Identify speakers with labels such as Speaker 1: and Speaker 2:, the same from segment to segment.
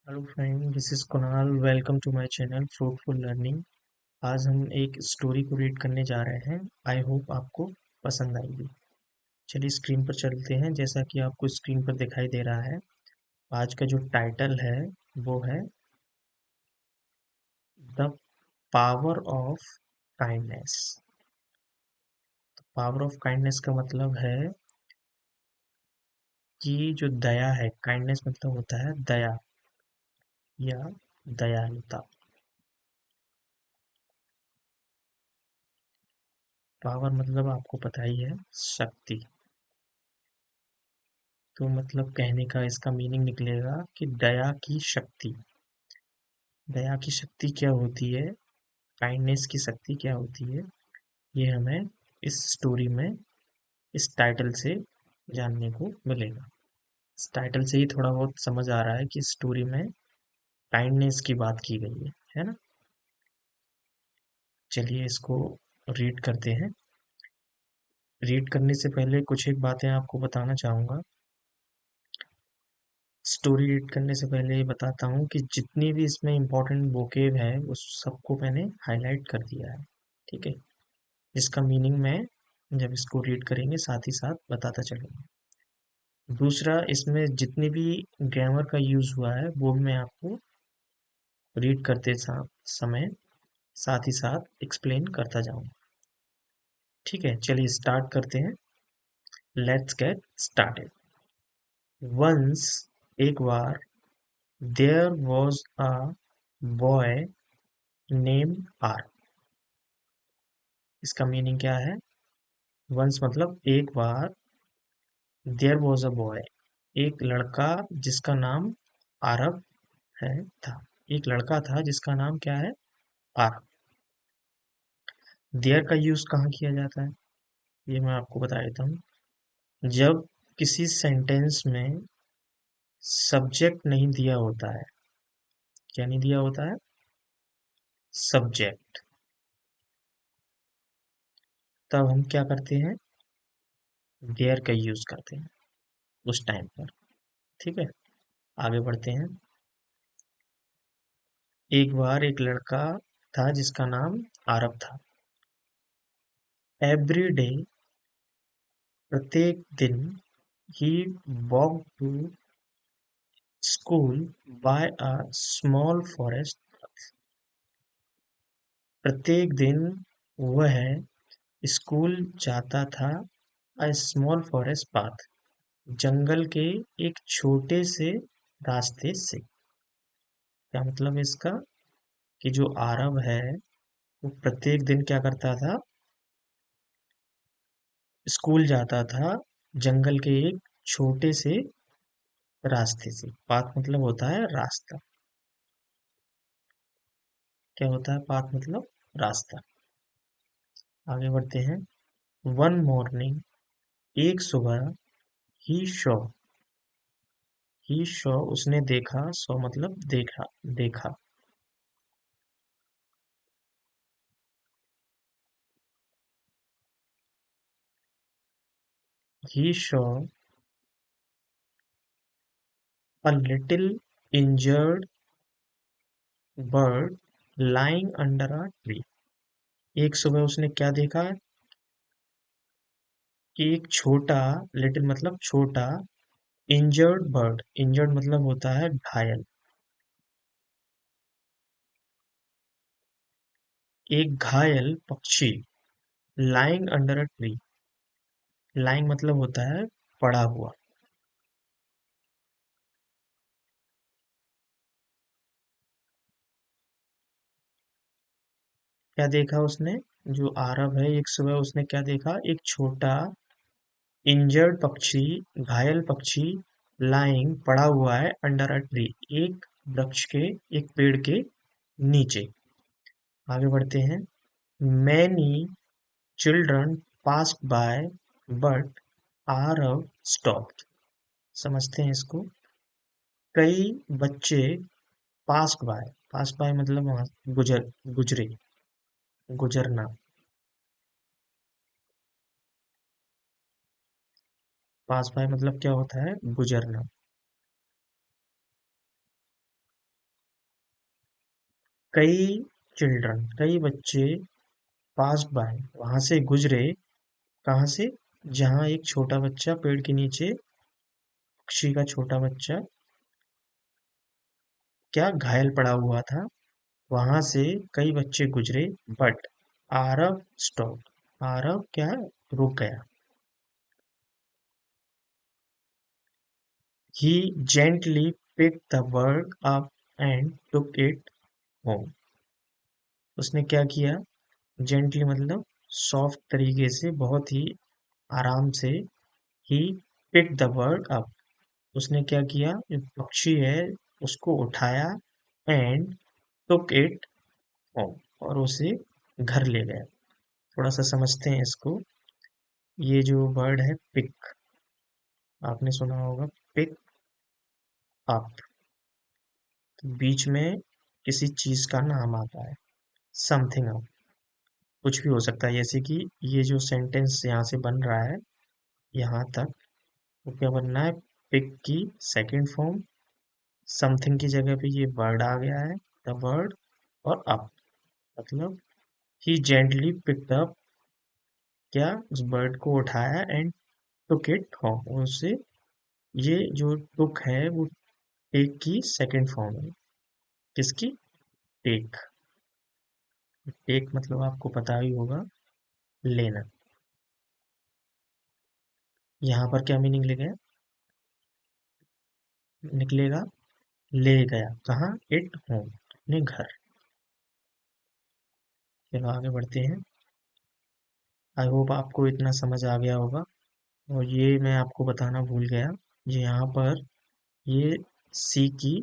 Speaker 1: Hello friend, this is Kunal. Welcome to my channel fruitful learning. आज हम एक story को रीड करने जा रहे हैं। आई होप आपको पसंद आएगी। चलिए स्क्रीन पर चलते हैं। जैसा कि आपको स्क्रीन पर दिखाई दे रहा है, आज का जो टाइटल है वो है the power of kindness. Power of kindness का मतलब है कि जो दया है, काइंडनेस मतलब होता है दया या दयालुता। पावर मतलब आपको पता ही है, शक्ति। तो मतलब कहने का इसका मीनिंग निकलेगा कि दया की शक्ति। दया की शक्ति क्या होती है, काइंडनेस की शक्ति क्या होती है, ये हमें इस स्टोरी में इस टाइटल से जानने को मिलेगा। इस टाइटल से ही थोड़ा बहुत समझ आ रहा है कि स्टोरी में काइंडनेस की बात की गई है ना। चलिए इसको रीड करते हैं। रीड करने से पहले कुछ एक बातें आपको बताना चाहूँगा। स्टोरी रीड करने से पहले ये बताता हूँ कि जितनी भी इसमें इम्पोर्टेंट वोकेब है उस सबको मैंने हाईलाइट कर दिया है। ठीक है, इसका मीनिंग मैं जब इसको रीड करेंगे साथ ही साथ बताता चलूँगा। दूसरा, इसमें जितनी भी ग्रामर का यूज़ हुआ है वो भी मैं आपको रीड करते समय साथ ही साथ एक्सप्लेन करता जाऊँगा। ठीक है, चलिए स्टार्ट करते हैं। Let's get started. वंस, एक बार, there was a boy named आर। इसका मीनिंग क्या है? वंस मतलब एक बार, देयर वॉज अ बॉय एक लड़का जिसका नाम आरव है था। एक लड़का था जिसका नाम क्या है? आरव। देयर का यूज कहाँ किया जाता है, ये मैं आपको बता देता हूँ। जब किसी सेंटेंस में सब्जेक्ट नहीं दिया होता है। क्या नहीं दिया होता है? सब्जेक्ट। तब हम क्या करते हैं? देयर का यूज करते हैं उस टाइम पर। ठीक है, आगे बढ़ते हैं। एक बार एक लड़का था जिसका नाम आरव था। एवरी डे, प्रत्येक दिन, he walk to school by a small forest. प्रत्येक दिन वह स्कूल जाता था अ स्मॉल फॉरेस्ट पाथ, जंगल के एक छोटे से रास्ते से। क्या मतलब है इसका? कि जो आरव है वो प्रत्येक दिन क्या करता था? स्कूल जाता था जंगल के एक छोटे से रास्ते से। पाथ मतलब होता है रास्ता। क्या होता है पाथ मतलब? रास्ता। आगे बढ़ते हैं। वन मॉर्निंग, एक सुबह, ही शॉ, ही शॉ उसने देखा, सॉ मतलब देखा, देखा। He saw a little injured bird lying under a tree. एक सुबह उसने क्या देखा कि एक छोटा, लिटिल मतलब छोटा, इंजर्ड बर्ड, इंजर्ड मतलब होता है घायल, एक घायल पक्षी, lying under a tree. Lying मतलब होता है पड़ा हुआ। क्या देखा उसने? जो आरव है, एक सुबह उसने क्या देखा? एक छोटा इंजर्ड पक्षी, घायल पक्षी, लाइंग पड़ा हुआ है, अंडर अ ट्री, एक वृक्ष के, एक पेड़ के नीचे। आगे बढ़ते हैं। Many children passed by but Aarav stopped. समझते हैं इसको। कई बच्चे पास बाय मतलब वहां गुजर, गुजरे, गुजरना। पास बाय मतलब क्या होता है? गुजरना। कई चिल्ड्रन, कई बच्चे पास बाय, वहां से गुजरे। कहाँ से? जहाँ एक छोटा बच्चा पेड़ के नीचे, पक्षी का छोटा बच्चा क्या घायल पड़ा हुआ था, वहां से कई बच्चे गुजरे। बट आरव स्टॉप, आरव क्या है? रुक गया। He gently pick the bird up and took it home. उसने क्या किया? जेंटली मतलब सॉफ्ट तरीके से, बहुत ही आराम से। ही पिक द बर्ड अप, उसने क्या किया? जो पक्षी है उसको उठाया, एंड टुक इट होम, और उसे घर ले गया। थोड़ा सा समझते हैं इसको। ये जो वर्ड है पिक, आपने सुना होगा, पिक अप, तो बीच में किसी चीज का नाम आता है, समथिंग अप। कुछ भी हो सकता है, जैसे कि ये जो सेंटेंस यहाँ से बन रहा है यहाँ तक, वो क्या बनना है? पिक की सेकंड फॉर्म, समथिंग की जगह पे ये वर्ड आ गया है, द वर्ड, और अप, मतलब ही जेंटली पिक्ड अप, क्या उस बर्ड को उठाया, एंड टुक इट होम, उससे। ये जो टुक है वो टेक की सेकंड फॉर्म है। किसकी? टेक। टेक मतलब आपको पता ही होगा, लेना। यहाँ पर क्या मीनिंग निकलेगा? ले गया। कहाँ? इट होम, अपने घर। चलो आगे बढ़ते हैं। आई होप आपको इतना समझ आ गया होगा। और ये मैं आपको बताना भूल गया, जो यहाँ पर ये सी की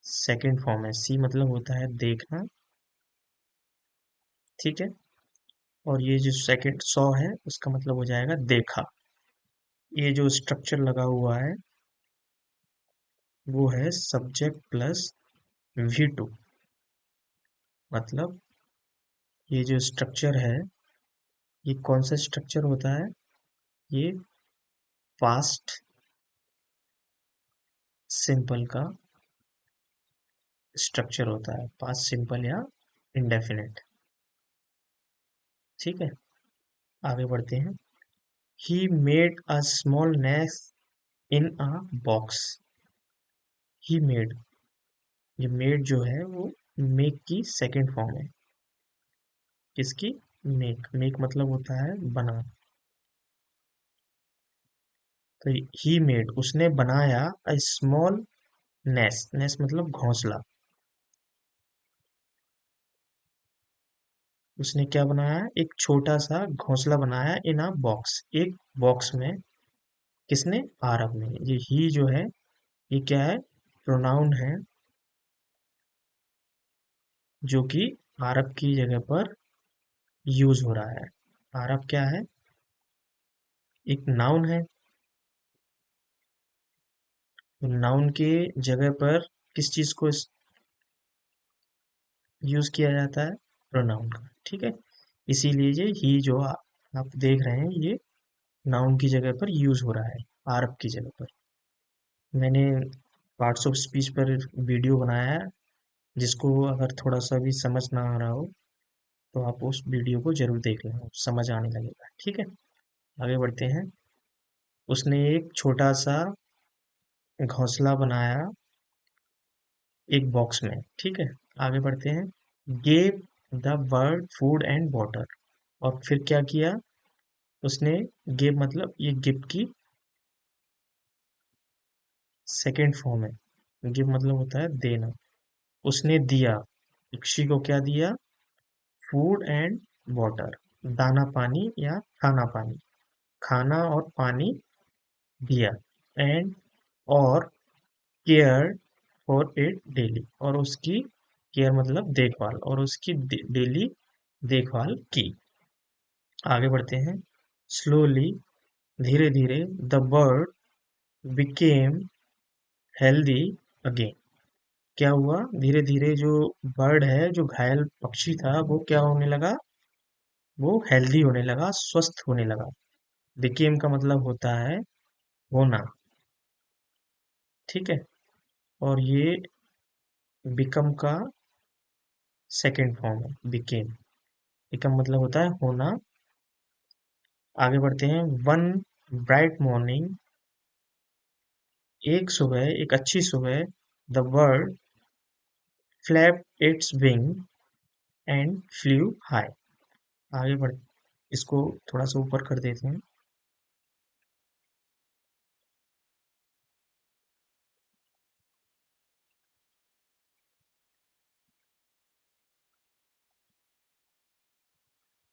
Speaker 1: सेकंड फॉर्म है। सी मतलब होता है देखना, ठीक है। और ये जो सेकंड सॉ है उसका मतलब हो जाएगा देखा। ये जो स्ट्रक्चर लगा हुआ है वो है सब्जेक्ट प्लस V2। मतलब ये जो स्ट्रक्चर है, ये कौन सा स्ट्रक्चर होता है? ये पास्ट सिंपल का स्ट्रक्चर होता है, पास्ट सिंपल या इंडेफिनिट। ठीक है, आगे बढ़ते हैं। He made a small nest in a box. He made, ये मेड जो है वो मेक की सेकंड फॉर्म है। किसकी? मेक। मेक मतलब होता है बना। तो ही मेड, उसने बनाया, अ स्मॉल नेस्ट। नेस्ट मतलब घोंसला। उसने क्या बनाया? एक छोटा सा घोंसला बनाया, इन अ बॉक्स, एक बॉक्स में। किसने? आरब ने। ये ही जो है ये क्या है? प्रोनाउन है, जो कि आरब की जगह पर यूज हो रहा है। आरब क्या है? एक नाउन है। तो नाउन के जगह पर किस चीज को यूज किया जाता है? प्रोनाउन का, ठीक है। इसीलिए ये ही जो आप देख रहे हैं, ये नाउन की जगह पर यूज हो रहा है, आरब की जगह पर। मैंने पार्ट्स ऑफ स्पीच पर वीडियो बनाया है, जिसको अगर थोड़ा सा भी समझ ना आ रहा हो तो आप उस वीडियो को जरूर देख लेना, समझ आने लगेगा, ठीक है। आगे बढ़ते हैं। उसने एक छोटा सा घोंसला बनाया एक बॉक्स में, ठीक है। आगे बढ़ते हैं। Gave the bird food and water, और फिर क्या किया? उसने, गिव मतलब ये गिव की सेकंड फॉर्म है। गिव मतलब होता है देना। उसने दिया, पक्षी को क्या दिया? फूड एंड वाटर, दाना पानी या खाना पानी। खाना और पानी दिया। एंड, और केयर फॉर इट डेली, और उसकी केयर मतलब देखभाल, और उसकी डेली देखभाल की। आगे बढ़ते हैं। स्लोली, धीरे धीरे, the bird became healthy again. क्या हुआ? धीरे धीरे जो बर्ड है, जो घायल पक्षी था, वो क्या होने लगा? वो हेल्दी होने लगा, स्वस्थ होने लगा। बिकेम का मतलब होता है होना, ठीक है। और ये बिकम का सेकेंड फॉर्म है बिकेम। बिकम मतलब होता है होना। आगे बढ़ते हैं। वन ब्राइट मॉर्निंग, एक सुबह, एक अच्छी सुबह, the bird flap it's wing and flew high. आगे बढ़, इसको थोड़ा सा ऊपर कर देते हैं।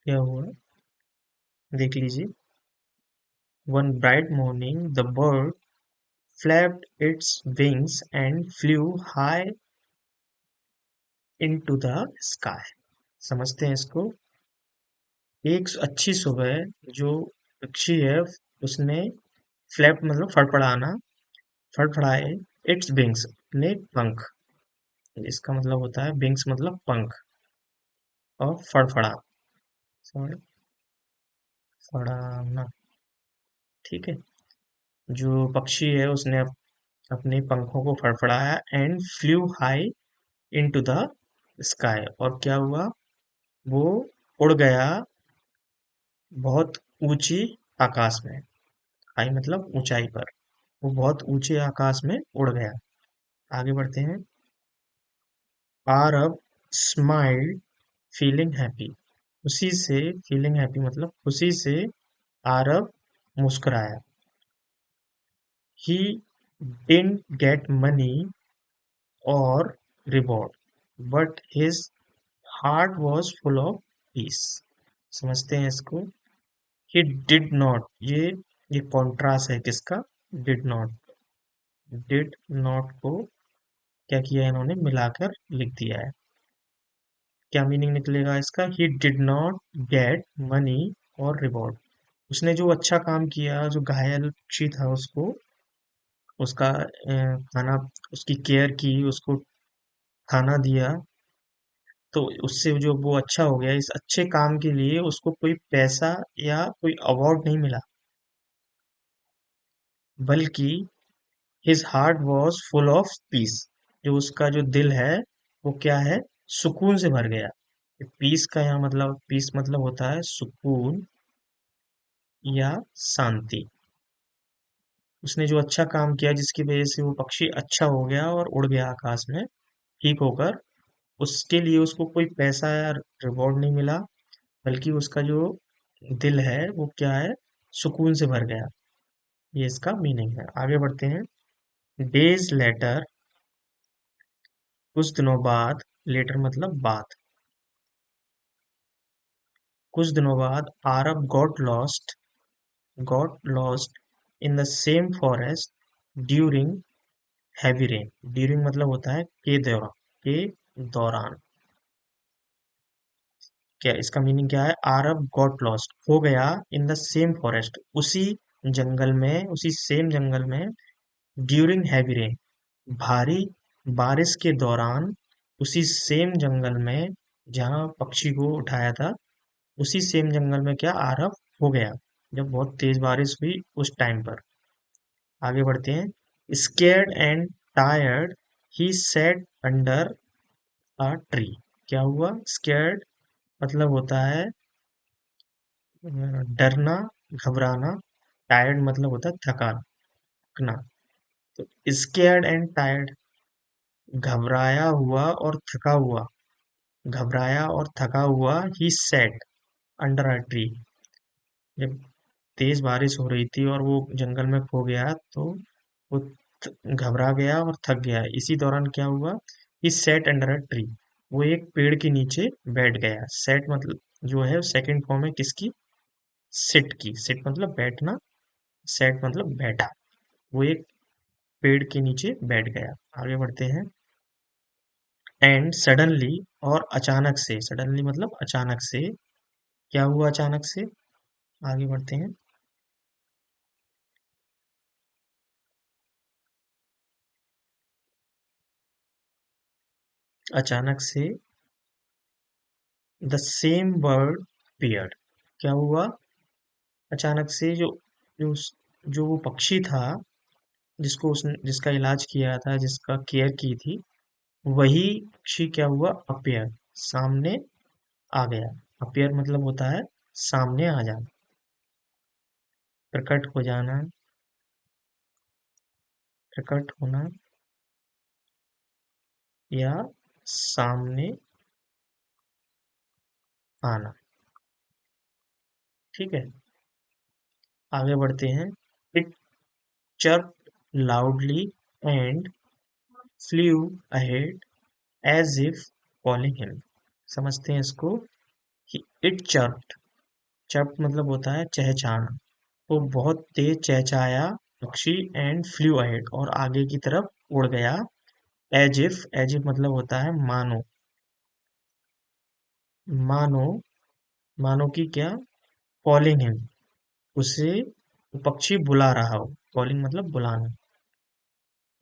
Speaker 1: क्या हुआ, देख लीजिए। One bright morning the bird flapped its wings and flew high into the sky। समझते हैं इसको। एक अच्छी सुबह जो पक्षी है उसने फ्लैप मतलब फड़फड़ाना, फड़फड़ाए इट्स विंग्स अपने पंख। इसका मतलब होता है विंग्स मतलब पंख, और फड़फड़ा, फड़फड़ाना। ठीक है। जो पक्षी है उसने अपने पंखों को फड़फड़ाया and flew high into the sky, और क्या हुआ, वो उड़ गया बहुत ऊंची आकाश में। हाई मतलब ऊंचाई पर, वो बहुत ऊंचे आकाश में उड़ गया। आगे बढ़ते हैं। आरब स्माइल्ड फीलिंग हैप्पी, खुशी से, फीलिंग हैप्पी मतलब खुशी से आरब मुस्कुराया। ही डिडंट गेट मनी और reward but his heart was full of peace. समझते हैं इसको। ही डिड नॉट, ये कॉन्ट्रास्ट है किसका, डिड नॉट। डिड नॉट को क्या किया है इन्होंने, मिलाकर लिख दिया है। क्या मीनिंग निकलेगा इसका, he did not get money और रिवॉर्ड। उसने जो अच्छा काम किया, जो घायल पक्षी था उसको, उसका खाना, उसकी केयर की, उसको खाना दिया, तो उससे जो वो अच्छा हो गया, इस अच्छे काम के लिए उसको कोई पैसा या कोई अवार्ड नहीं मिला, बल्कि his heart was full of peace, जो उसका जो दिल है वो क्या है, सुकून से भर गया। पीस का यहाँ मतलब, पीस मतलब होता है सुकून या शांति। उसने जो अच्छा काम किया जिसकी वजह से वो पक्षी अच्छा हो गया और उड़ गया आकाश में ठीक होकर, उसके लिए उसको कोई पैसा या रिवॉर्ड नहीं मिला, बल्कि उसका जो दिल है वो क्या है, सुकून से भर गया। ये इसका मीनिंग है। आगे बढ़ते हैं। डेज लेटर, कुछ दिनों बाद, लेटर मतलब बाद, कुछ दिनों बाद Aarab got lost in the same forest during heavy rain. During मतलब होता है के दौरान। क्या इसका मीनिंग क्या है, आरब गॉट लॉस्ट हो गया इन द सेम फॉरेस्ट, उसी जंगल में, उसी सेम जंगल में, ड्यूरिंग हैवी रेन भारी बारिश के दौरान, उसी सेम जंगल में जहाँ पक्षी को उठाया था, उसी सेम जंगल में क्या आरव हो गया जब बहुत तेज बारिश हुई उस टाइम पर। आगे बढ़ते हैं। Scared and tired he set under a tree. क्या हुआ, स्केर्ड मतलब होता है डरना, घबराना। टायर्ड मतलब होता है थकना। तो स्केर्ड एंड टायर्ड, घबराया हुआ और थका हुआ, घबराया और थका हुआ ही सेट अंडर अ ट्री। जब तेज बारिश हो रही थी और वो जंगल में खो गया, तो वो घबरा गया और थक गया। इसी दौरान क्या हुआ, ही सेट अंडर अ ट्री, वो एक पेड़ के नीचे बैठ गया। सेट मतलब जो है सेकंड फॉर्म है किसकी, सिट की। सिट मतलब बैठना, सेट मतलब बैठा। वो एक पेड़ के नीचे बैठ गया। आगे बढ़ते हैं। एंड सडनली, और अचानक से, सडनली मतलब अचानक से, क्या हुआ अचानक से। आगे बढ़ते हैं। अचानक से द सेम बर्ड पेयर्ड। क्या हुआ, अचानक से जो जो वो पक्षी था जिसको उसने, जिसका इलाज किया था, जिसका केयर की थी, वही पक्षी क्या हुआ, अपेयर, सामने आ गया। अपीयर मतलब होता है सामने आ जाना, प्रकट हो जाना, प्रकट होना, या सामने आना। ठीक है, आगे बढ़ते हैं। It chirped loudly and flew ahead as if calling him. समझते हैं इसको कि इट chirped, chirped मतलब होता है चहचहाना। वो बहुत तेज चहचहाया पक्षी, एंड फ्लू अहेड और आगे की तरफ उड़ गया। एज इफ मतलब होता है मानो, मानो, मानो कि क्या, कॉलिंग हिम, उसे पक्षी बुला रहा हो। कॉलिंग मतलब बुलाना।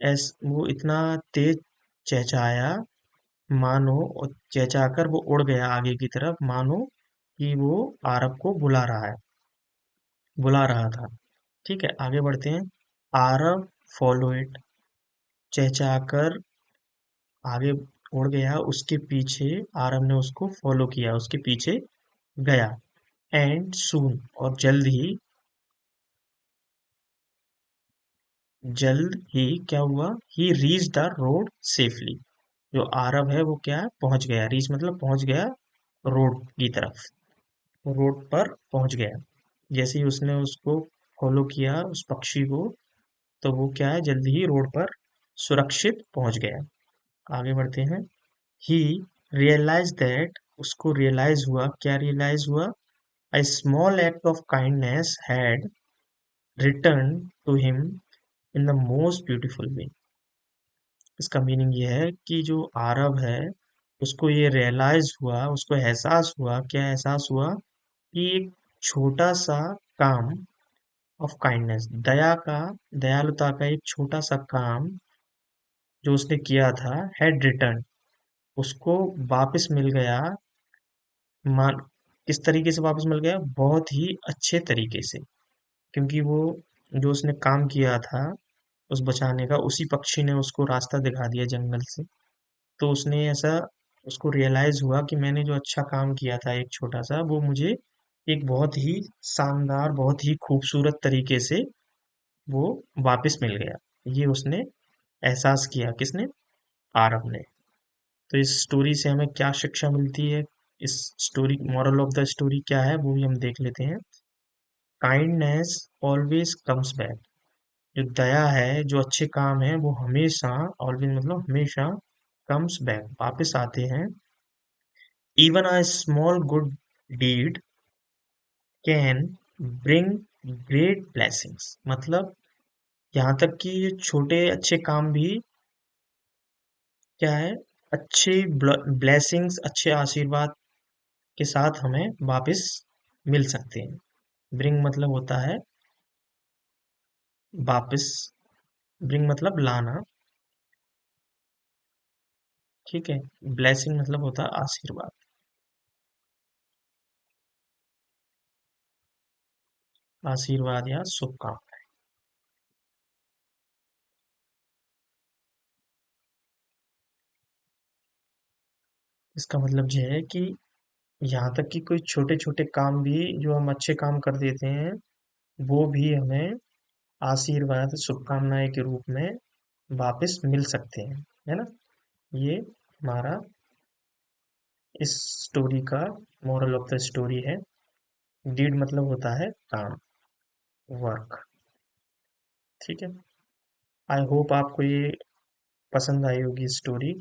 Speaker 1: एस वो इतना तेज चहचहाया, मानो, और चहचहाकर वो उड़ गया आगे की तरफ, मानो कि वो आरब को बुला रहा था। ठीक है, आगे बढ़ते हैं। आरब फॉलो इट, चहचहाकर आगे उड़ गया उसके पीछे, आरब ने उसको फॉलो किया, उसके पीछे गया। एंड सून, और जल्द ही क्या हुआ, ही रीच द रोड सेफली। जो आरब है वो क्या है, पहुंच गया। रीच मतलब पहुंच गया रोड की तरफ, रोड पर पहुंच गया। जैसे ही उसने उसको फॉलो किया उस पक्षी को, तो वो क्या है, जल्दी ही रोड पर सुरक्षित पहुंच गया। आगे बढ़ते हैं। ही रियलाइज दैट, उसको रियलाइज हुआ, क्या रियलाइज हुआ, a small act of kindness had return to him in the most beautiful way. इसका मीनिंग ये है कि जो आरब है उसको ये रियलाइज हुआ, उसको एहसास हुआ, क्या एहसास हुआ, कि एक छोटा सा काम ऑफ काइंडनेस, दया का, दयालुता का एक छोटा सा काम जो उसने किया था, हैड रिटर्न, उसको वापस मिल गया। मान, किस तरीके से वापस मिल गया, बहुत ही अच्छे तरीके से। क्योंकि वो जो उसने काम किया था उस बचाने का, उसी पक्षी ने उसको रास्ता दिखा दिया जंगल से। तो उसने ऐसा, उसको रियलाइज हुआ कि मैंने जो अच्छा काम किया था एक छोटा सा, वो मुझे एक बहुत ही शानदार, बहुत ही खूबसूरत तरीके से वो वापस मिल गया। ये उसने एहसास किया, किसने, आरब ने। तो इस स्टोरी से हमें क्या शिक्षा मिलती है, इस story, moral of the story क्या है वो भी हम देख लेते हैं। काइंडनेस ऑलवेज कम्स बैक, जो दया है, जो अच्छे काम है, वो हमेशा, ऑलवेज मतलब हमेशा, कम्स बैक वापस आते हैं। Even a small good deed can bring great blessings, मतलब यहाँ तक कि ये छोटे अच्छे काम भी क्या है, अच्छे ब्लेसिंग्स, अच्छे आशीर्वाद के साथ हमें वापस मिल सकते हैं। ब्रिंग मतलब होता है वापस, ब्रिंग मतलब लाना। ठीक है, ब्लेसिंग मतलब होता है आशीर्वाद, आशीर्वाद या शुभकामना। इसका मतलब यह है कि यहाँ तक कि कोई छोटे छोटे काम भी जो हम अच्छे काम कर देते हैं, वो भी हमें आशीर्वाद, शुभकामनाएं के रूप में वापस मिल सकते हैं, है ना। ये हमारा इस स्टोरी का मोरल ऑफ द स्टोरी है। डीड मतलब होता है काम, वर्क। ठीक है, आई होप आपको ये पसंद आई होगी स्टोरी।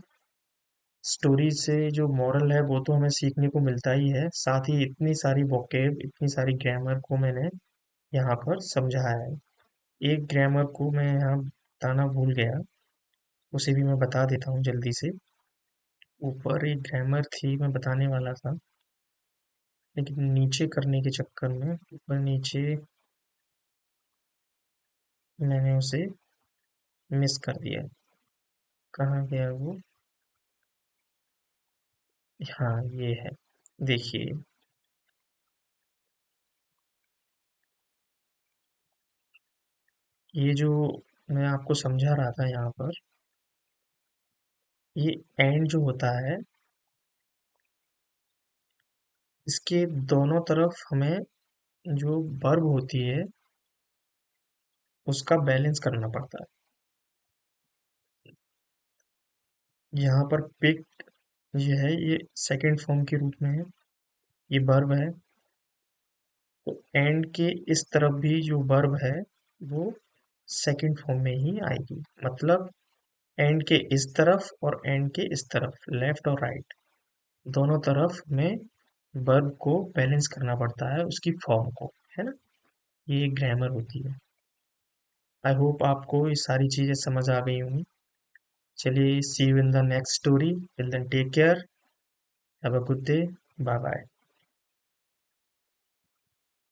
Speaker 1: स्टोरी से जो मॉरल है वो तो हमें सीखने को मिलता ही है, साथ ही इतनी सारी वोकेब, इतनी सारी ग्रामर को मैंने यहाँ पर समझाया है। एक ग्रामर को मैं यहाँ बताना भूल गया, उसे भी मैं बता देता हूँ जल्दी से। ऊपर एक ग्रामर थी, मैं बताने वाला था, लेकिन नीचे करने के चक्कर में ऊपर नीचे मैंने उसे मिस कर दिया। कहाँ गया वो, हाँ ये है, देखिए। ये जो मैं आपको समझा रहा था यहाँ पर, ये एंड जो होता है, इसके दोनों तरफ हमें जो वर्ब होती है उसका बैलेंस करना पड़ता है। यहाँ पर पिक ये है, ये सेकंड फॉर्म के रूप में है, ये वर्ब है। तो एंड के इस तरफ भी जो वर्ब है वो सेकंड फॉर्म में ही आएगी। मतलब एंड के इस तरफ और एंड के इस तरफ, लेफ्ट और राइट, दोनों तरफ में वर्ब को बैलेंस करना पड़ता है उसकी फॉर्म को, है ना। ये ग्रामर होती है। आई होप आपको ये सारी चीजें समझ आ गई होंगी। चलिए, see you in the next story. Till then take care, have a good day, bye bye.